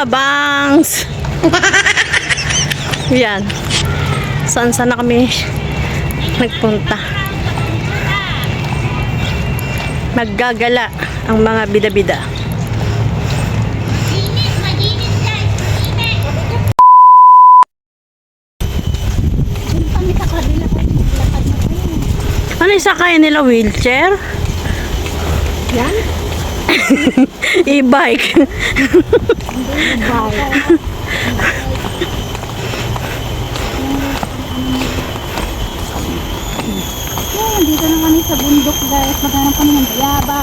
bangs. Yan. Saan na kami nagpunta. Maggagala ang mga bida-bida. Ano isakay nila? Wheelchair? Yan? E-bike. Dito na kami sa bundok guys. Maghanap kami ng bayaba.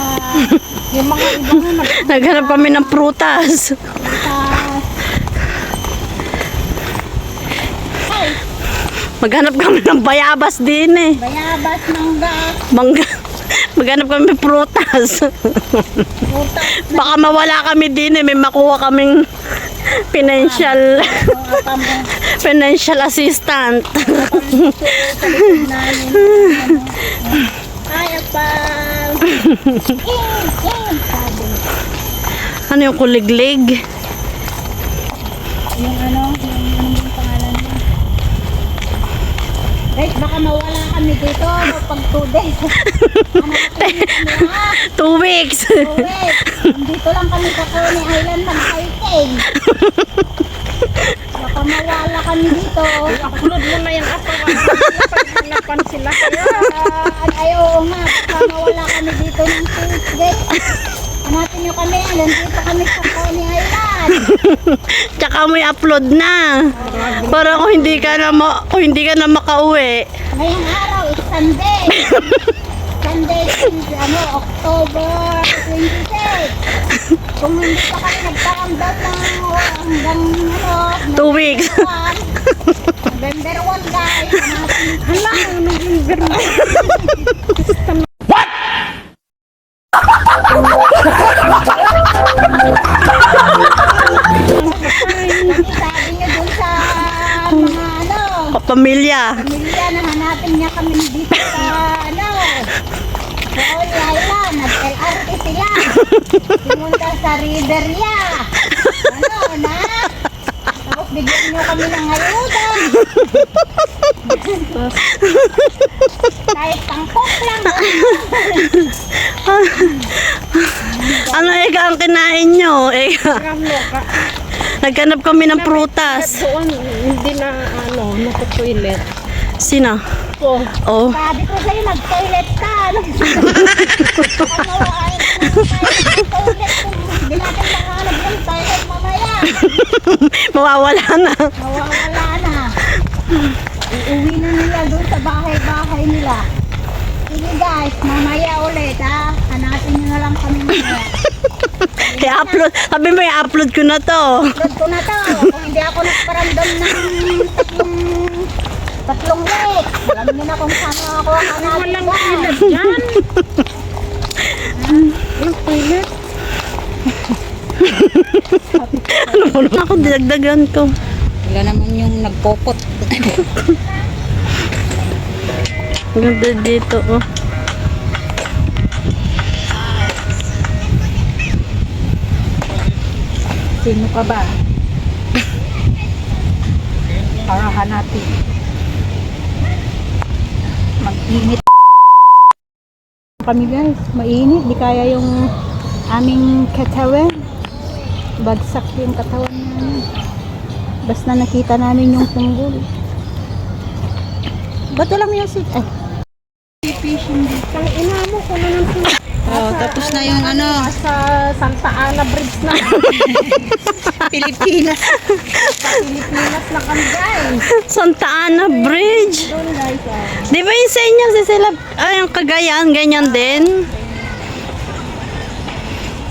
Yung mga ibang Naghanap kami ng prutas. Maghanap kami ng bayabas din eh. Bayabas, mangga. Mangga. Maghanap kami ng prutas. Baka mawala kami din eh. May makuha kaming financial assistant. Ay, apal. Ano yung kuliglig? Yung ano yung pangalan niya. Guys, baka mawala kami dito pag 2 days. 2 weeks. Dito lang kami sa Coney Island ng hiking. Baka mawala kami dito. Upload mo na yan ako. Napan sila. Ayaw nga, baka mawala kami dito ng 2 weeks guys. Hanapin nyo kami, nandito kami sa Coney Island. Tsaka mo i-upload na. Para kung hindi ka na makauwi. Ngayong araw is Sunday. Sunday is October 26. Kung hindi pa kami nagparamdam ng hanggang 2 weeks. November 1 guys. Hala, November na. Sabi niya dun sa mga Pamilya. pamilya na hanapin niya kami dito sa sa Coney Island. Nag-LRT sila. Pumunta sa Riveria. Na? Tapos bigyan niyo kami ng ayuda. Kahit tangkok lang. Ano ang kinain nyo? Naghanap kami ng prutas. Doon, hindi na, nasa-toilet. Sino? Oh. Oh. Sabi ko sa'yo, mag-toilet ka. Hindi natin makahanap ng toilet mamaya. Mawawala na. Mawawala na. Uuwi na nila doon sa bahay-bahay nila. Sige guys, mamaya ulit ha. Hanapin nyo na lang kami mamaya. I-upload. Sabi mo, i-upload ko na to. Upload ko na to. Kung hindi ako nagparandom ng tatlong week. Alam nyo na kung saan ako hanapin. Walang toilet dyan. Walang toilet. Ano po na ako, dinagdagan ko. Wala naman yung nagpopot. Ganda dito, oh. Sino ka ba? Para hanapin. Mag-init kami guys. Mainit. Di kaya yung aming katawan. Bagsak yung katawan namin. Basta nakita namin yung tunggol. Bato lang yung sit. Fishing dito. Ang ina mo, kung ano nang Tapos na yung sa Santa Ana Bridge na. Pilipinas. Sa Pilipinas na kami guys. Santa Ana Bridge. Doon guys. Di ba yung sa inyo, yung Cagayan, ganyan din?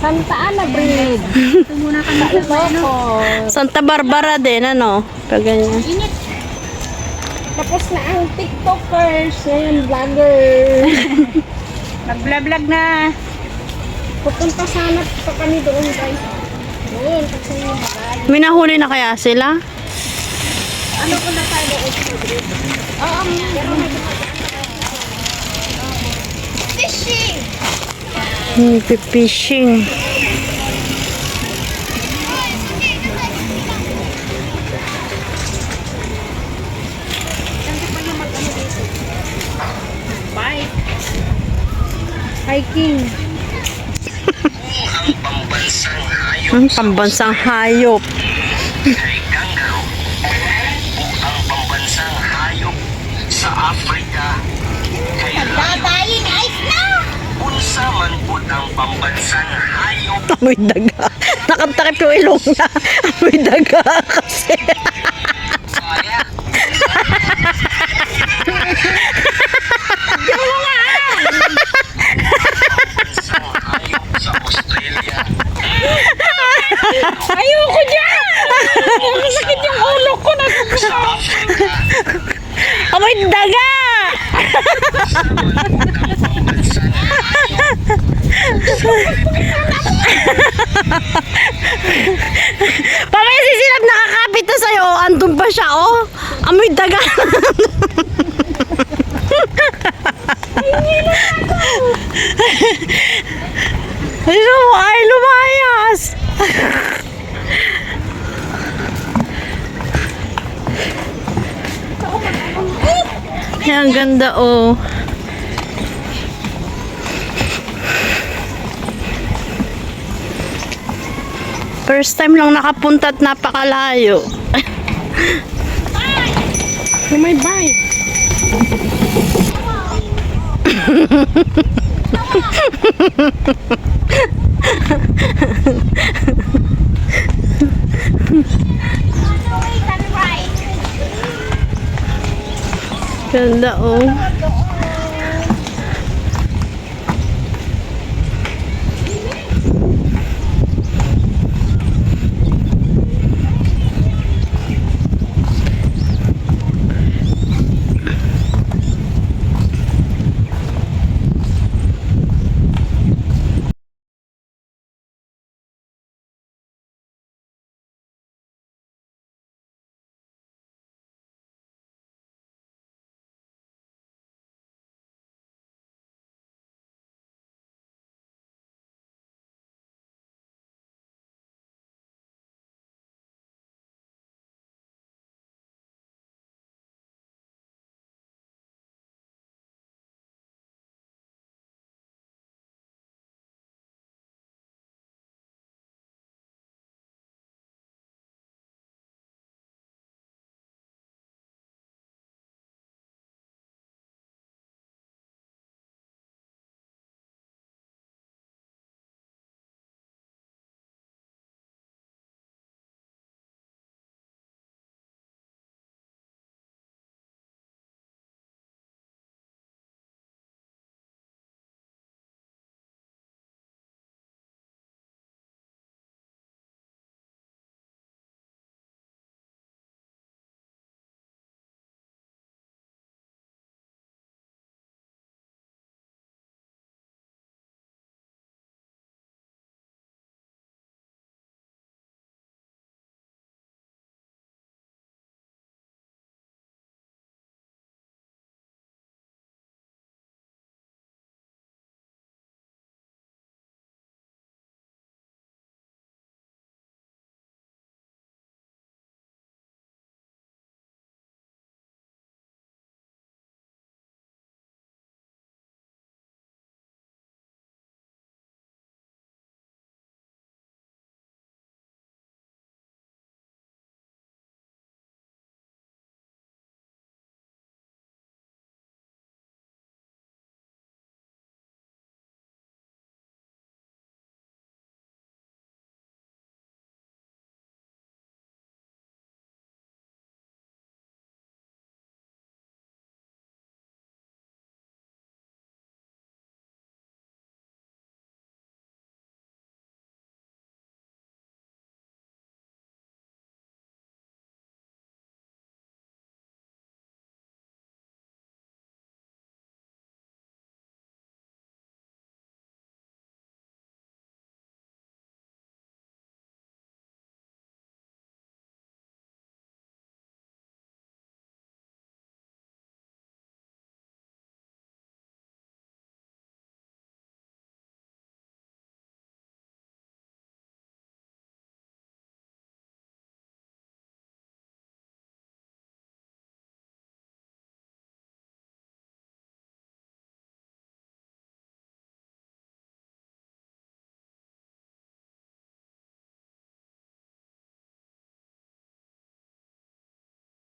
Santa Ana Bridge. Ito muna kami sa Santa Barbara din, ano? Kaganyan. Init. Tapos na ang TikTokers, yan, vlogger. Nag-vlog na. Pupunta sana pa kami doon guys. Doon, kasi yung mga May nahuli na kaya sila? ano ko na tayo doon sa group. Oo, pero may fishing! Fishing. Hiking. Pambansang hayop. Kay kangaroo o ang pambansang hayop sa Africa kay lion. Babayin ice na! Unsa man pud ang pambansang hayop Amoy daga. Nakatakip yung ilong niya. Amoy daga kasi. kaya pambansang hayop sa Australia Ayoko dyan! Masakit yung ulo ko na. sa Africa Amoy daga! pambansang Pamaya sisilap nakakapit na sa'yo. Andun pa siya, oh. Amoy daga. Ay, lumayas. Ay, ang ganda, oh. First time lang nakapunta at napakalayo. Sumaybay. Ganda, oh.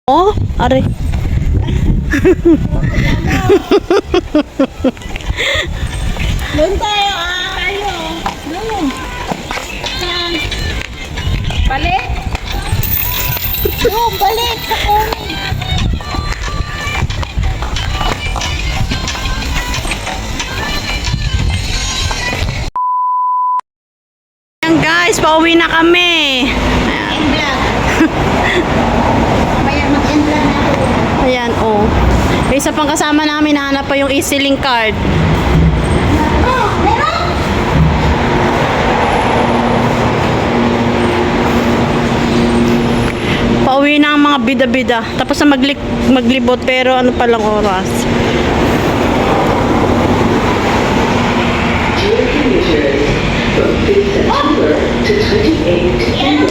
Oh, are. Doon tayo, tayo. Doon. Saan? Balik? Doon, balik sa kunin. Ayan guys, pauwi na kami. Vlog. Mamaya mag-vlog na ako. Ayan, oh. Yung isa pang kasama namin, nahanap pa yung EasyLink card. Oh, meron? Pauwi na ang mga bida-bida. Tapos na maglibot, pero ano palang oras. From 5th September to 28th.